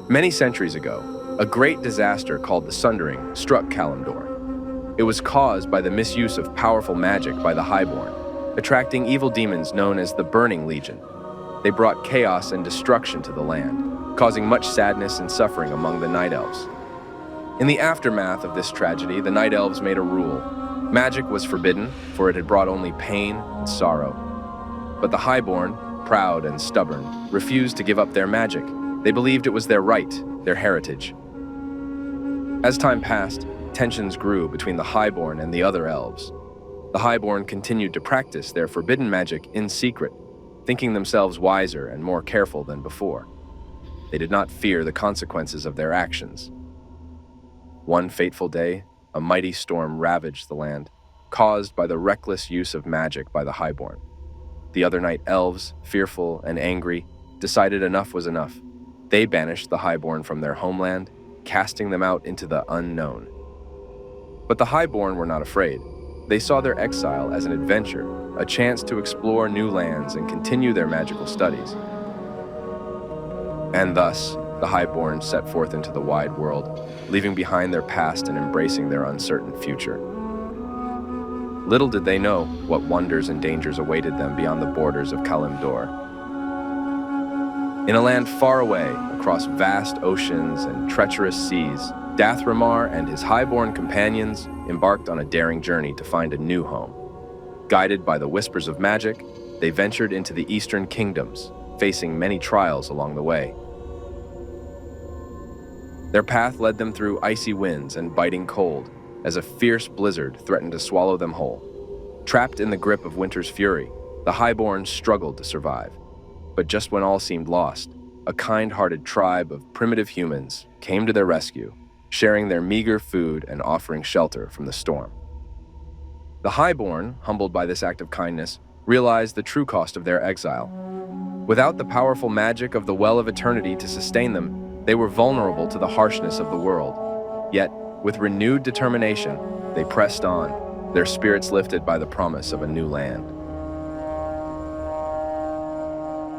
Many centuries ago, a great disaster called the Sundering struck Kalimdor. It was caused by the misuse of powerful magic by the Highborn, attracting evil demons known as the Burning Legion. They brought chaos and destruction to the land, causing much sadness and suffering among the Night Elves. In the aftermath of this tragedy, the Night Elves made a rule. Magic was forbidden, for it had brought only pain and sorrow. But the Highborn, proud and stubborn, refused to give up their magic. They believed it was their right, their heritage. As time passed, tensions grew between the Highborn and the other elves. The Highborn continued to practice their forbidden magic in secret, thinking themselves wiser and more careful than before. They did not fear the consequences of their actions. One fateful day, a mighty storm ravaged the land, caused by the reckless use of magic by the Highborn. The other Night Elves, fearful and angry, decided enough was enough. They banished the Highborn from their homeland, casting them out into the unknown. But the Highborn were not afraid. They saw their exile as an adventure, a chance to explore new lands and continue their magical studies. And thus, the Highborn set forth into the wide world, leaving behind their past and embracing their uncertain future. Little did they know what wonders and dangers awaited them beyond the borders of Kalimdor. In a land far away, across vast oceans and treacherous seas, Dathramar and his Highborn companions embarked on a daring journey to find a new home. Guided by the whispers of magic, they ventured into the eastern kingdoms, facing many trials along the way. Their path led them through icy winds and biting cold, as a fierce blizzard threatened to swallow them whole. Trapped in the grip of winter's fury, the Highborn struggled to survive. But just when all seemed lost, a kind-hearted tribe of primitive humans came to their rescue, sharing their meager food and offering shelter from the storm. The Highborn, humbled by this act of kindness, realized the true cost of their exile. Without the powerful magic of the Well of Eternity to sustain them, they were vulnerable to the harshness of the world. Yet, with renewed determination, they pressed on, their spirits lifted by the promise of a new land.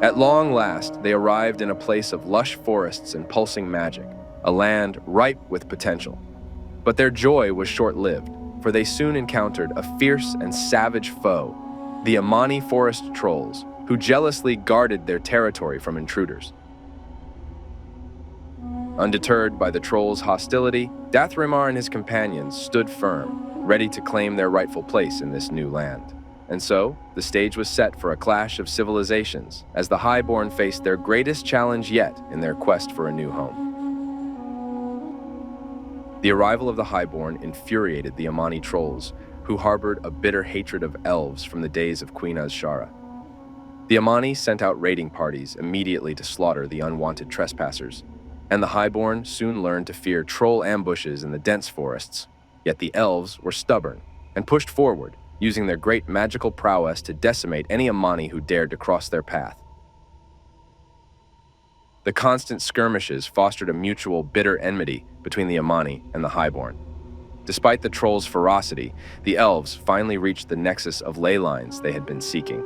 At long last, they arrived in a place of lush forests and pulsing magic, a land ripe with potential. But their joy was short-lived, for they soon encountered a fierce and savage foe, the Amani forest trolls, who jealously guarded their territory from intruders. Undeterred by the trolls' hostility, Dathramar and his companions stood firm, ready to claim their rightful place in this new land. And so, the stage was set for a clash of civilizations as the Highborn faced their greatest challenge yet in their quest for a new home. The arrival of the Highborn infuriated the Amani trolls, who harbored a bitter hatred of elves from the days of Queen Azshara. The Amani sent out raiding parties immediately to slaughter the unwanted trespassers, and the Highborn soon learned to fear troll ambushes in the dense forests. Yet the elves were stubborn and pushed forward, using their great magical prowess to decimate any Amani who dared to cross their path. The constant skirmishes fostered a mutual bitter enmity between the Amani and the Highborn. Despite the trolls' ferocity, the elves finally reached the nexus of ley lines they had been seeking.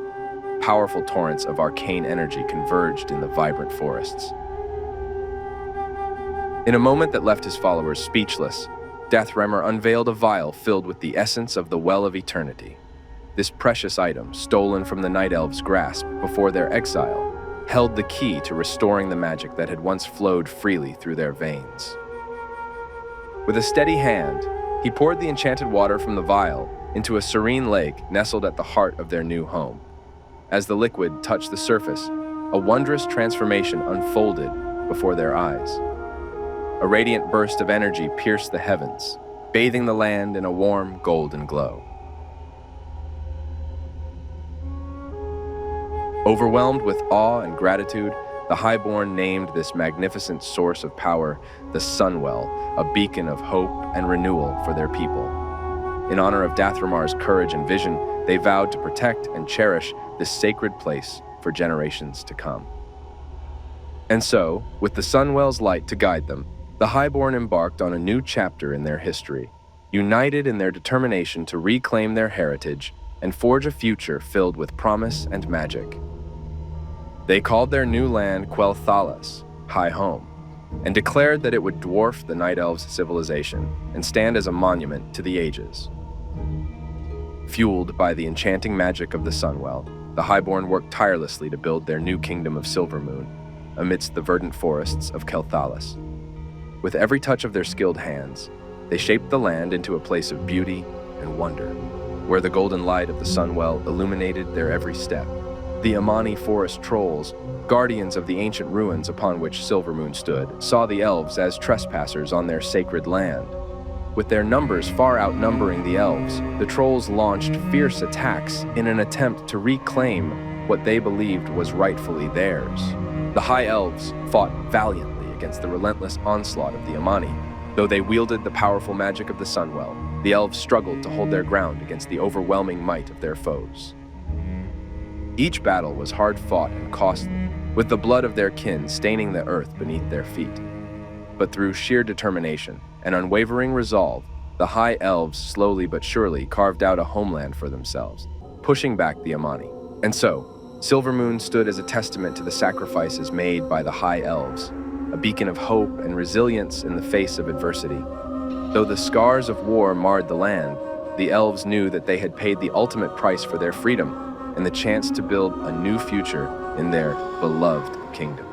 Powerful torrents of arcane energy converged in the vibrant forests. In a moment that left his followers speechless, Dathramar unveiled a vial filled with the essence of the Well of Eternity. This precious item, stolen from the Night Elves' grasp before their exile, held the key to restoring the magic that had once flowed freely through their veins. With a steady hand, he poured the enchanted water from the vial into a serene lake nestled at the heart of their new home. As the liquid touched the surface, a wondrous transformation unfolded before their eyes. A radiant burst of energy pierced the heavens, bathing the land in a warm, golden glow. Overwhelmed with awe and gratitude, the Highborn named this magnificent source of power the Sunwell, a beacon of hope and renewal for their people. In honor of Dathramar's courage and vision, they vowed to protect and cherish this sacred place for generations to come. And so, with the Sunwell's light to guide them, the Highborn embarked on a new chapter in their history, united in their determination to reclaim their heritage and forge a future filled with promise and magic. They called their new land Quel'Thalas, High Home, and declared that it would dwarf the Night Elves' civilization and stand as a monument to the ages. Fueled by the enchanting magic of the Sunwell, the Highborn worked tirelessly to build their new kingdom of Silvermoon amidst the verdant forests of Kelthalis. With every touch of their skilled hands, they shaped the land into a place of beauty and wonder, where the golden light of the Sunwell illuminated their every step. The Amani forest trolls, guardians of the ancient ruins upon which Silvermoon stood, saw the elves as trespassers on their sacred land. With their numbers far outnumbering the elves, the trolls launched fierce attacks in an attempt to reclaim what they believed was rightfully theirs. The High Elves fought valiantly against the relentless onslaught of the Amani. Though they wielded the powerful magic of the Sunwell, the elves struggled to hold their ground against the overwhelming might of their foes. Each battle was hard-fought and costly, with the blood of their kin staining the earth beneath their feet. But through sheer determination and unwavering resolve, the High Elves slowly but surely carved out a homeland for themselves, pushing back the Amani. And so, Silvermoon stood as a testament to the sacrifices made by the High Elves, a beacon of hope and resilience in the face of adversity. Though the scars of war marred the land, the elves knew that they had paid the ultimate price for their freedom and the chance to build a new future in their beloved kingdom.